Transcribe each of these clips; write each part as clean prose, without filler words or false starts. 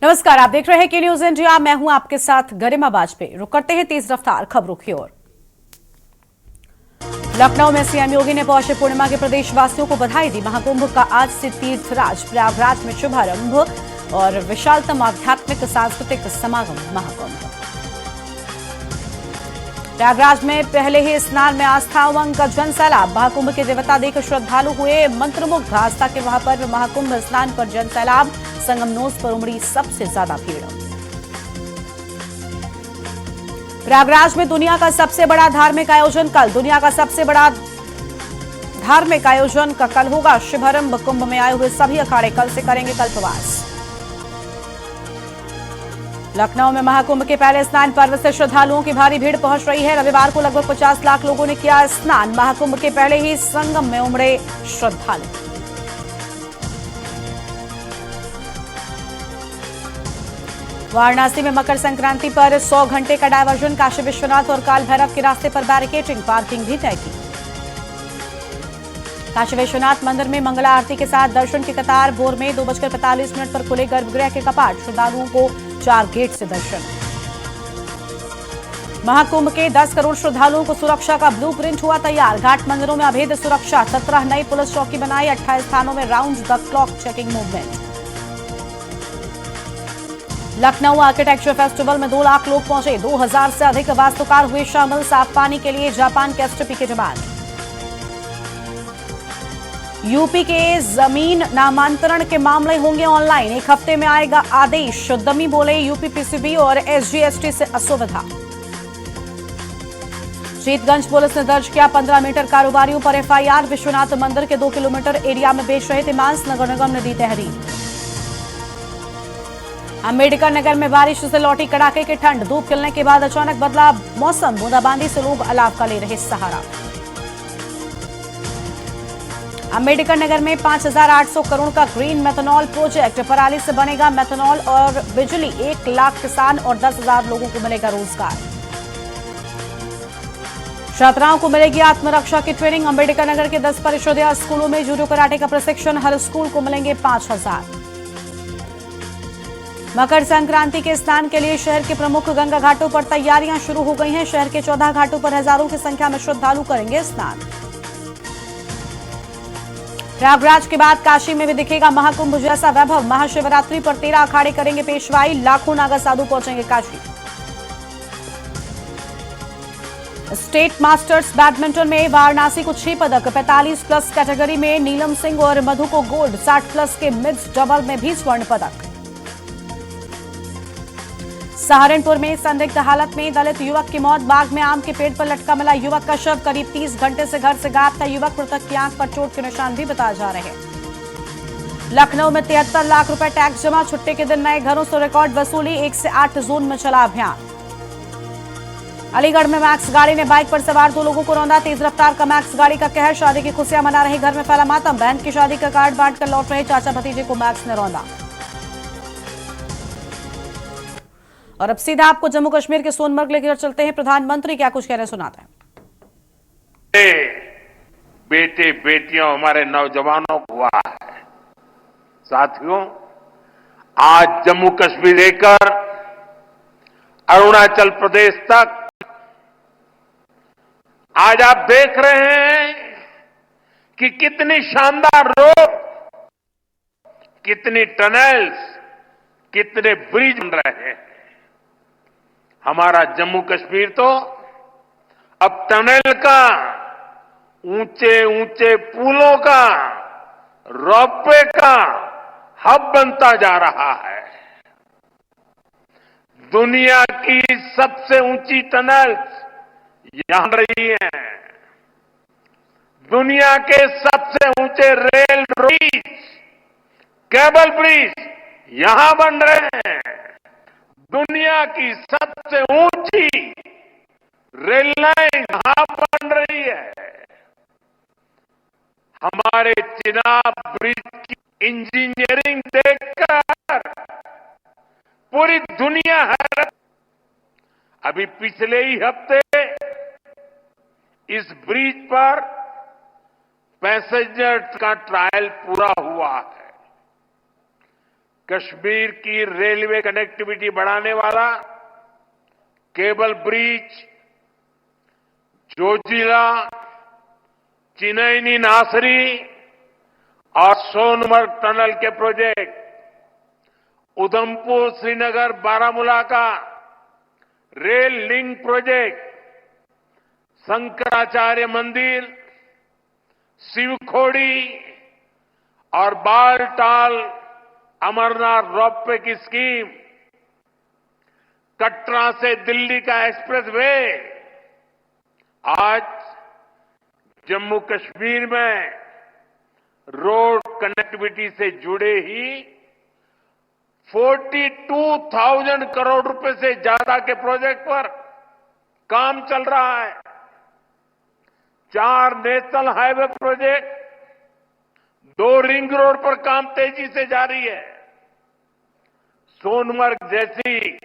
नमस्कार, आप देख रहे हैं के न्यूज इंडिया। मैं हूं आपके साथ गरिमा वाजपेयी। रुक करते हैं तेज रफ्तार खबरों की ओर। लखनऊ में सीएम योगी ने पौष पूर्णिमा के प्रदेशवासियों को बधाई दी। महाकुंभ का आज से तीर्थराज प्रयागराज में शुभारंभ और विशालतम आध्यात्मिक सांस्कृतिक समागम महाकुंभ। प्रयागराज में पहले ही स्नान में आस्था उमंग का जन सैलाब। महाकुंभ के देवता देख श्रद्धालु हुए मंत्रमुग्ध। आस्था के महापर्व महाकुंभ स्नान पर जन सैलाब। संगम नोज पर उमड़ी सबसे ज्यादा भीड़। प्रयागराज में दुनिया का सबसे बड़ा धार्मिक आयोजन कल। दुनिया का सबसे बड़ा धार्मिक आयोजन का कल होगा शुभारंभ। कुंभ में आए हुए सभी अखाड़े कल से करेंगे कल्पवास। लखनऊ में महाकुंभ के पहले स्नान पर्व से श्रद्धालुओं की भारी भीड़ पहुंच रही है। रविवार को लगभग 50 लाख लोगों ने किया स्नान। महाकुंभ के पहले ही संगम में उमड़े श्रद्धालु। वाराणसी में मकर संक्रांति पर 100 घंटे का डायवर्जन। काशी विश्वनाथ और काल भैरव के रास्ते पर बैरिकेडिंग, पार्किंग भी तय की। काशी विश्वनाथ मंदिर में मंगला आरती के साथ दर्शन की कतार। भोर में 2:45 पर खुले गर्भगृह के कपाट। श्रद्धालुओं को 4 गेट से दर्शन। महाकुंभ के 10 करोड़ श्रद्धालुओं को सुरक्षा का ब्लूप्रिंट हुआ तैयार। घाट मंदिरों में अभेद सुरक्षा। 17 नई पुलिस चौकी बनाई। 28 स्थानों में round the clock checking movement. Lucknow architecture festival में 2 लाख लोग पहुंचे। 2000 से अधिक वास्तुकार हुए शामिल। साफ पानी के लिए जापान के एसटीपी की डिमांड। यूपी के जमीन नामांतरण के मामले होंगे ऑनलाइन। 1 हफ्ते में आएगा आदेश। दमी बोले यूपी पीसीबी और एसजीएसटी से असुविधा। शीतगंज पुलिस ने दर्ज किया 15 मीटर कारोबारियों पर एफआईआर। विश्वनाथ मंदिर के 2 किलोमीटर एरिया में बेच रहे थे मांस। नगर निगम ने दी तहरीर। अंबेडकर नगर में बारिश से लौटी कड़ाके की ठंड। धूप खिलने के बाद अचानक बदला मौसम। बूंदाबांदी से लोग अलाव का ले रहे सहारा। अंबेडकर नगर में 5,800 करोड़ का ग्रीन मेथनॉल प्रोजेक्ट। पराली से बनेगा मेथनॉल और बिजली। 1 लाख किसान और 10,000 लोगों को मिलेगा रोजगार। छात्राओं को मिलेगी आत्मरक्षा की ट्रेनिंग। अंबेडकर नगर के 10 परिषदीय स्कूलों में जूडो कराटे का प्रशिक्षण। हर स्कूल को मिलेंगे 5,000। मकर संक्रांति के स्नान के लिए शहर के प्रमुख गंगा घाटों पर तैयारियां शुरू हो गई हैं। शहर के 14 घाटों पर हजारों की संख्या में श्रद्धालु करेंगे स्नान। प्रयागराज के बाद काशी में भी दिखेगा महाकुंभ जैसा वैभव। महाशिवरात्रि पर 13 अखाड़े करेंगे पेशवाई। लाखों नागा साधु पहुंचेंगे काशी। स्टेट मास्टर्स बैडमिंटन में वाराणसी को 6 पदक। 45+ कैटेगरी में नीलम सिंह और मधु को गोल्ड। 60+ के मिक्स डबल में भी स्वर्ण पदक। सहारनपुर में संदिग्ध हालत में दलित युवक की मौत। बाग में आम के पेड़ पर लटका मिला युवक का शव। करीब 30 घंटे से घर से गायब था युवक। मृतक की आंख पर चोट के निशान भी बताए जा रहे हैं। लखनऊ में 73 लाख रुपए टैक्स जमा। छुट्टी के दिन नए घरों से रिकॉर्ड वसूली। 1 से 8 जोन में चला अभियान। अलीगढ़ में मैक्स गाड़ी ने बाइक पर सवार 2 लोगों को रौंदा। तेज रफ्तार का मैक्स गाड़ी का कहर। शादी की खुशियां मना रहे घर में फैला मातम। बहन की शादी का कार्ड बांटकर लौट रहे चाचा भतीजे को मैक्स ने रौंदा। और अब सीधा आपको जम्मू कश्मीर के सोनमर्ग लेकर चलते हैं। प्रधानमंत्री क्या कुछ कह रहे सुनाते हैं। बेटे बेटियों हमारे नौजवानों को हुआ है। साथियों, आज जम्मू कश्मीर लेकर अरुणाचल प्रदेश तक आज आप देख रहे हैं कि कितनी शानदार रोड, कितनी टनल्स, कितने ब्रिज बन रहे हैं। हमारा जम्मू कश्मीर तो अब टनल का, ऊंचे ऊंचे पुलों का, रोपवे का हब बनता जा रहा है। दुनिया की सबसे ऊंची टनल्स यहां रही हैं। दुनिया के सबसे ऊंचे रेल ब्रिज, केबल ब्रिज यहां बन रहे हैं। दुनिया की सबसे ऊंची रेल लाइन यहां बन रही है। हमारे चिनाब ब्रिज की इंजीनियरिंग देखकर पूरी दुनिया हैरान। अभी पिछले ही हफ्ते इस ब्रिज पर पैसेंजर का ट्रायल पूरा हुआ है। कश्मीर की रेलवे कनेक्टिविटी बढ़ाने वाला केबल ब्रिज, जोजिला, चिनैनी नासरी और सोनमर्ग टनल के प्रोजेक्ट, उधमपुर श्रीनगर बारामूला का रेल लिंक प्रोजेक्ट, शंकराचार्य मंदिर, शिवखोड़ी और बालटाल अमरनाथ रोपवे की स्कीम, कटरा से दिल्ली का एक्सप्रेसवे, आज जम्मू कश्मीर में रोड कनेक्टिविटी से जुड़े ही 42,000 करोड़ रुपए से ज्यादा के प्रोजेक्ट पर काम चल रहा है। 4 national highway project, 2 ring road पर काम तेजी से जारी है। सोनमर्ग जैसी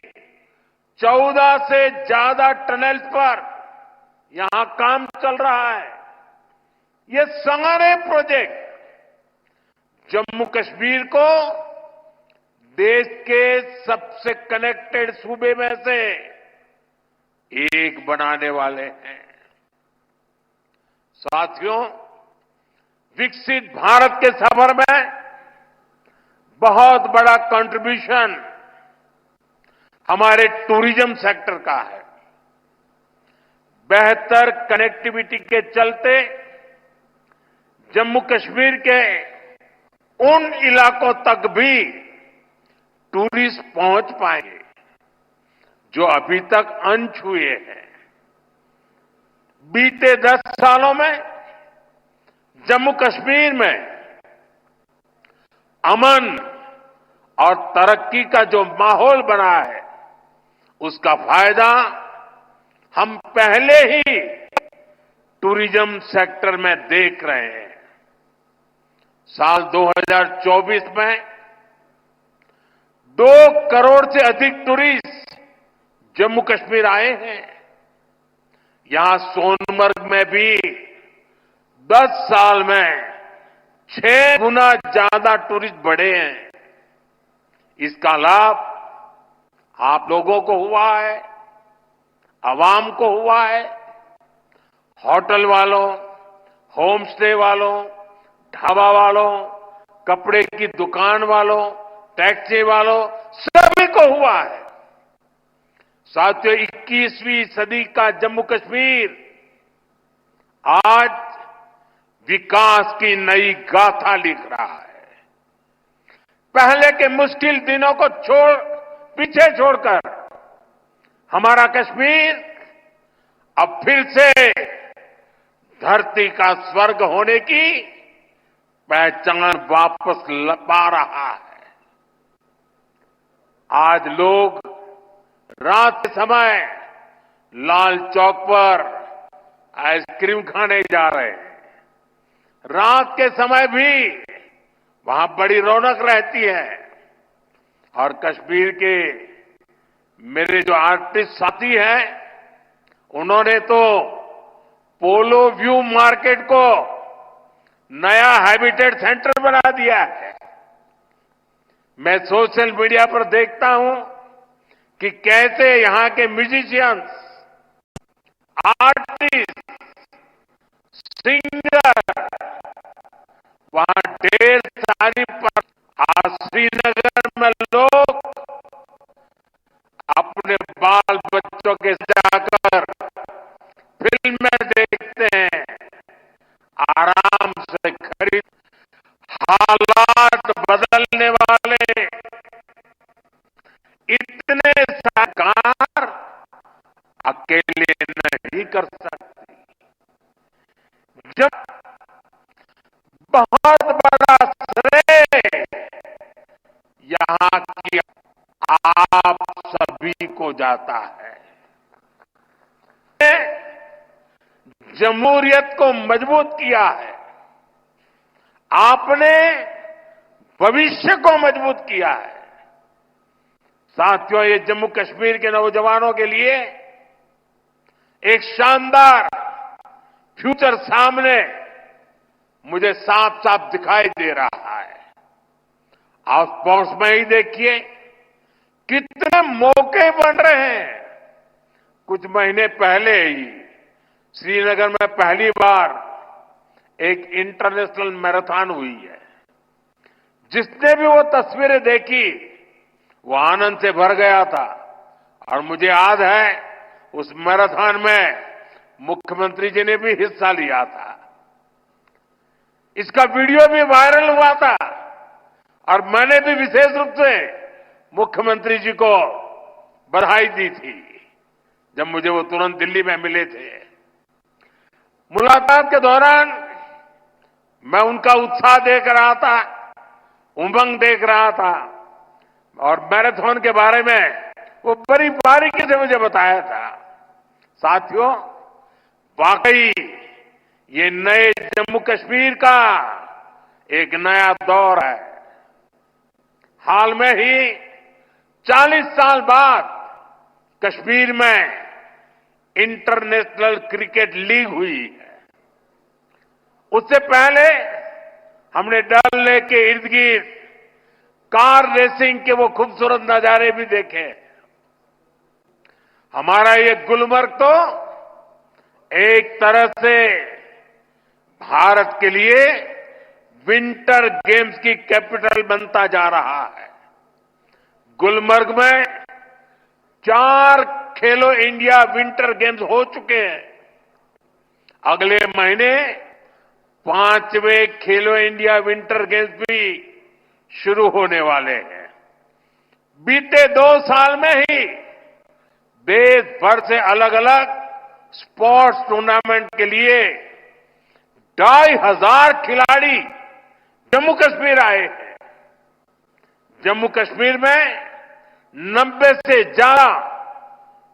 14 से ज्यादा टनल्स पर यहां काम चल रहा है। ये सारे प्रोजेक्ट जम्मू कश्मीर को देश के सबसे कनेक्टेड सूबे में से एक बनाने वाले हैं। साथियों, विकसित भारत के सफर में बहुत बड़ा कंट्रीब्यूशन हमारे टूरिज्म सेक्टर का है। बेहतर कनेक्टिविटी के चलते जम्मू कश्मीर के उन इलाकों तक भी टूरिस्ट पहुंच पाएंगे जो अभी तक अनछुए हैं। बीते 10 सालों में जम्मू कश्मीर में अमन और तरक्की का जो माहौल बना है, उसका फायदा हम पहले ही टूरिज्म सेक्टर में देख रहे हैं। साल 2024 में 2 करोड़ से अधिक टूरिस्ट जम्मू कश्मीर आए हैं। यहां सोनमर्ग में भी 10 साल में 6 गुना ज्यादा टूरिस्ट बढ़े हैं। इसका लाभ आप लोगों को हुआ है, आवाम को हुआ है। होटल वालों, होम स्टे वालों, ढाबा वालों, कपड़े की दुकान वालों, टैक्सी वालों, सभी को हुआ है। साथियों, 21वीं सदी का जम्मू कश्मीर आज विकास की नई गाथा लिख रहा है। पहले के मुश्किल दिनों को पीछे छोड़कर हमारा कश्मीर अब फिर से धरती का स्वर्ग होने की पहचान वापस पा रहा है। आज लोग रात के समय लाल चौक पर आइसक्रीम खाने जा रहे हैं। रात के समय भी वहां बड़ी रौनक रहती है। और कश्मीर के मेरे जो आर्टिस्ट साथी हैं, उन्होंने तो पोलो व्यू मार्केट को नया हैबिटेट सेंटर बना दिया है। मैं सोशल मीडिया पर देखता हूं कि कैसे यहां के म्यूजिशियंस, आर्टिस्ट, सिंगर वहां ढेर सारी आज श्रीनगर में लोग अपने बाल बच्चों के जाकर फिल्में देखते हैं, आराम से खरीद। हालात बदलने वाले इतने सरकार अकेले नहीं कर सकती। जब बहुत बड़ा श्रेय यहां की आप सभी को जाता है। जमहूरियत को मजबूत किया है, आपने भविष्य को मजबूत किया है। साथियों, ये जम्मू कश्मीर के नौजवानों के लिए एक शानदार फ्यूचर सामने मुझे साफ साफ दिखाई दे रहा है। आप स्पोर्ट्स में ही देखिए कितने मौके बन रहे हैं। कुछ महीने पहले ही श्रीनगर में पहली बार एक इंटरनेशनल मैराथन हुई है। जिसने भी वो तस्वीरें देखी वो आनंद से भर गया था। और मुझे याद है उस मैराथन में मुख्यमंत्री जी ने भी हिस्सा लिया था। इसका वीडियो भी वायरल हुआ था और मैंने भी विशेष रूप से मुख्यमंत्री जी को बधाई दी थी जब मुझे वो तुरंत दिल्ली में मिले थे। मुलाकात के दौरान मैं उनका उत्साह देख रहा था, उमंग देख रहा था और मैराथन के बारे में वो बड़ी बारीकी से मुझे बताया था। साथियों, वाकई ये नए जम्मू कश्मीर का एक नया दौर है। हाल में ही 40 साल बाद कश्मीर में इंटरनेशनल क्रिकेट लीग हुई है। उससे पहले हमने डल लेक के इर्द गिर्द कार रेसिंग के वो खूबसूरत नजारे भी देखे। हमारा ये गुलमर्ग तो एक तरह से भारत के लिए विंटर गेम्स की कैपिटल बनता जा रहा है। गुलमर्ग में 4 खेलो इंडिया विंटर गेम्स हो चुके हैं। अगले महीने 5वें खेलो इंडिया विंटर गेम्स भी शुरू होने वाले हैं। बीते 2 साल में ही देश भर से अलग अलग स्पोर्ट्स टूर्नामेंट के लिए 2,500 खिलाड़ी जम्मू कश्मीर आए हैं। जम्मू कश्मीर में 90 से ज्यादा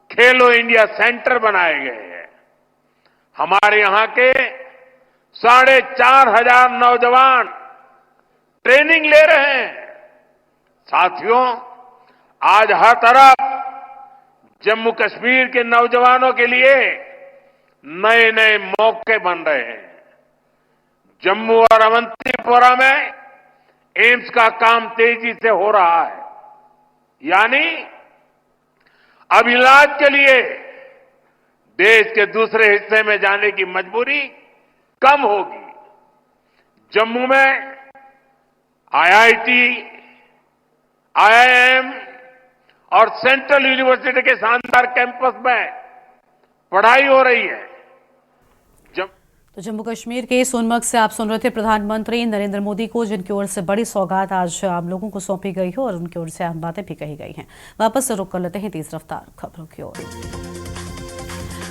खेलो इंडिया सेंटर बनाए गए हैं। हमारे यहां के 4,500 नौजवान ट्रेनिंग ले रहे हैं। साथियों, आज हर तरफ जम्मू कश्मीर के नौजवानों के लिए नए नए मौके बन रहे हैं। जम्मू और अवंतीपोरा में एम्स का काम तेजी से हो रहा है, यानी अब इलाज के लिए देश के दूसरे हिस्से में जाने की मजबूरी कम होगी। जम्मू में आईआईटी, आईआईएम और सेंट्रल यूनिवर्सिटी के शानदार कैंपस में पढ़ाई हो रही है। तो जम्मू कश्मीर के सोनमर्ग से आप सुन रहे थे प्रधानमंत्री नरेंद्र मोदी को, जिनकी ओर से बड़ी सौगात आज आम लोगों को सौंपी गई है और उनकी ओर से अहम बातें भी कही गई हैं। वापस से रुक कर लेते हैं तेज रफ्तार खबरों की ओर।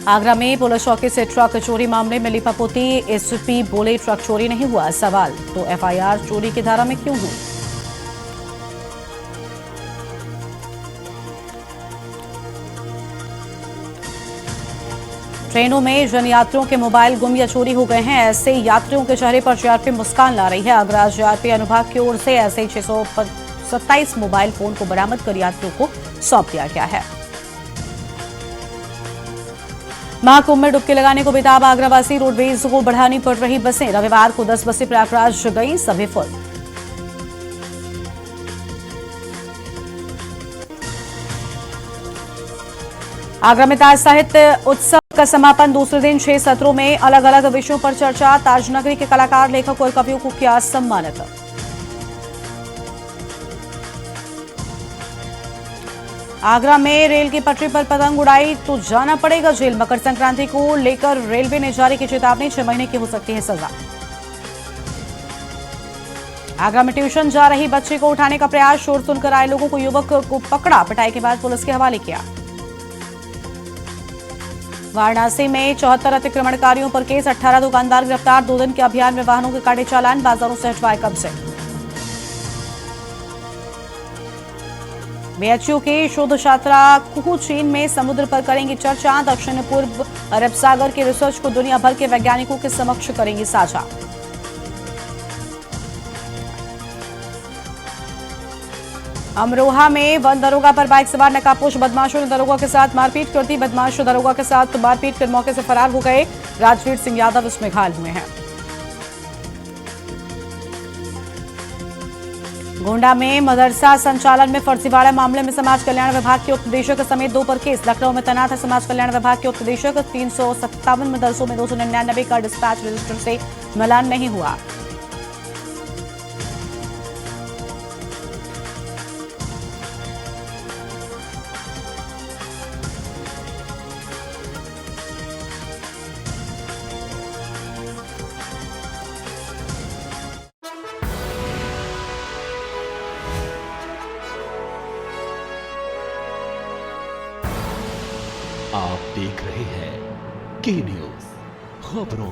आगरा में पुलिस चौकी से ट्रक चोरी मामले में लिपापोती एसपी बोले ट्रक चोरी नहीं हुआ। सवाल तो एफआईआर चोरी की धारा में क्यों हुई? ट्रेनों में जन यात्रियों के मोबाइल गुम या चोरी हो गए हैं। ऐसे यात्रियों के चेहरे पर जीआरपी मुस्कान ला रही है। आगरा जीआरपी अनुभाग की ओर से ऐसे 627 मोबाइल फोन को बरामद कर यात्रियों को सौंप दिया गया है। महाकुंभ में डुबकी लगाने को बेताब आगरावासी। रोडवेज को बढ़ानी पड़ रही बसें। रविवार को 10 बसें प्रयागराज गई, सभी फुल। आगरा में ताज साहित्य उत्सव का समापन। दूसरे दिन 6 सत्रों में अलग अलग विषयों पर चर्चा। ताजनगरी के कलाकार, लेखक और कवियों को किया सम्मानित। आगरा में रेल की पटरी पर पतंग उड़ाई तो जाना पड़ेगा जेल। मकर संक्रांति को लेकर रेलवे ने जारी की चेतावनी, 6 महीने की हो सकती है सजा। आगरा में ट्यूशन जा रही बच्ची को उठाने का प्रयास। शोर सुनकर आए लोगों को युवक को पकड़ा, पिटाई के बाद पुलिस के हवाले किया। वाराणसी में 74 अतिक्रमणकारियों पर केस, 18 दुकानदार गिरफ्तार। 2 दिन के अभियान में वाहनों के काटे चालान, बाजारों से हटवाए कब्जे। बीएचयू की शोध छात्रा कुहू चीन में समुद्र पर करेंगी चर्चा। दक्षिण पूर्व अरब सागर के रिसर्च को दुनिया भर के वैज्ञानिकों के समक्ष करेंगी साझा। अमरोहा में वन दरोगा पर बाइक सवार नकाबपोश बदमाशों ने दरोगा के साथ मारपीट कर दी। बदमाश दरोगा के साथ मारपीट कर मौके से फरार हो गए। राजवीर सिंह यादव इसमें घायल हुए हैं। गोंडा में मदरसा संचालन में फर्जीवाड़ा मामले में समाज कल्याण विभाग के उप निदेशक समेत 2 पर केस। लखनऊ में तैनात है समाज कल्याण विभाग के उप निदेशक। 357 मदरसों में 299 का डिस्पैच रजिस्टर से मिलान नहीं हुआ। आप देख रहे हैं के न्यूज़ खबरों